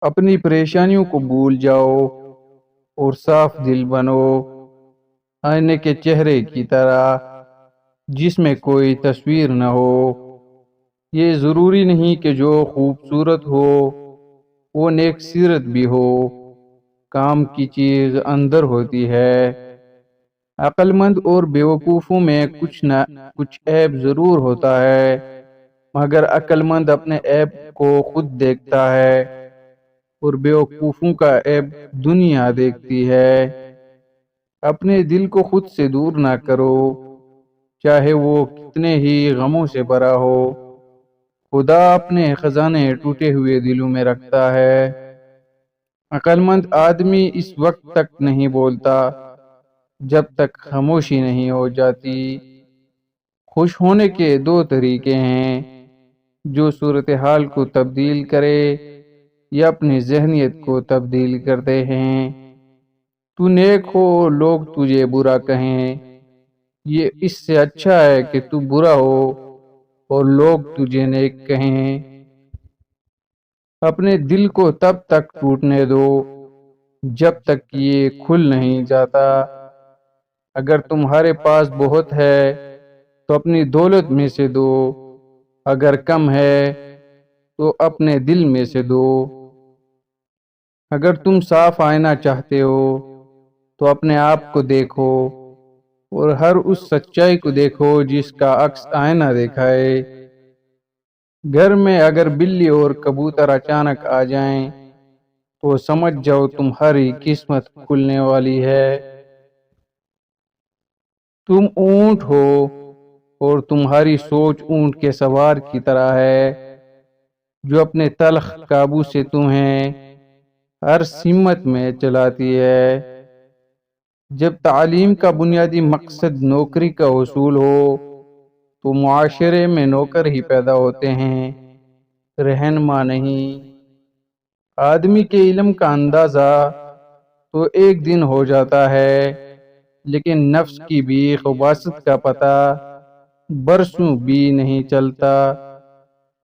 اپنی پریشانیوں کو بھول جاؤ اور صاف دل بنو، آئینے کے چہرے کی طرح جس میں کوئی تصویر نہ ہو۔ یہ ضروری نہیں کہ جو خوبصورت ہو وہ نیک سیرت بھی ہو، کام کی چیز اندر ہوتی ہے۔ عقل مند اور بیوقوفوں میں کچھ نہ کچھ عیب ضرور ہوتا ہے، مگر عقل مند اپنے عیب کو خود دیکھتا ہے اور بیوقوفوں کا عیب دنیا دیکھتی ہے۔ اپنے دل کو خود سے دور نہ کرو، چاہے وہ کتنے ہی غموں سے بھرا ہو۔ خدا اپنے خزانے ٹوٹے ہوئے دلوں میں رکھتا ہے۔ عقل مند آدمی اس وقت تک نہیں بولتا جب تک خاموشی نہیں ہو جاتی۔ خوش ہونے کے دو طریقے ہیں، جو صورتحال کو تبدیل کرے یا اپنی ذہنیت کو تبدیل کرتے ہیں۔ تو نیک ہو لوگ تجھے برا کہیں، یہ اس سے اچھا ہے کہ تو برا ہو اور لوگ تجھے نیک کہیں۔ اپنے دل کو تب تک ٹوٹنے دو جب تک یہ کھل نہیں جاتا۔ اگر تمہارے پاس بہت ہے تو اپنی دولت میں سے دو، اگر کم ہے تو اپنے دل میں سے دو۔ اگر تم صاف آئینہ چاہتے ہو تو اپنے آپ کو دیکھو اور ہر اس سچائی کو دیکھو جس کا عکس آئینہ دکھائے۔ گھر میں اگر بلی اور کبوتر اچانک آ جائیں تو سمجھ جاؤ تمہاری قسمت کھلنے والی ہے۔ تم اونٹ ہو اور تمہاری سوچ اونٹ کے سوار کی طرح ہے، جو اپنے تلخ قابو سے تمہیں ہر سمت میں چلاتی ہے۔ جب تعلیم کا بنیادی مقصد نوکری کا حصول ہو تو معاشرے میں نوکر ہی پیدا ہوتے ہیں، رہنما نہیں۔ آدمی کے علم کا اندازہ تو ایک دن ہو جاتا ہے، لیکن نفس کی بیخ و باسط کا پتہ برسوں بھی نہیں چلتا۔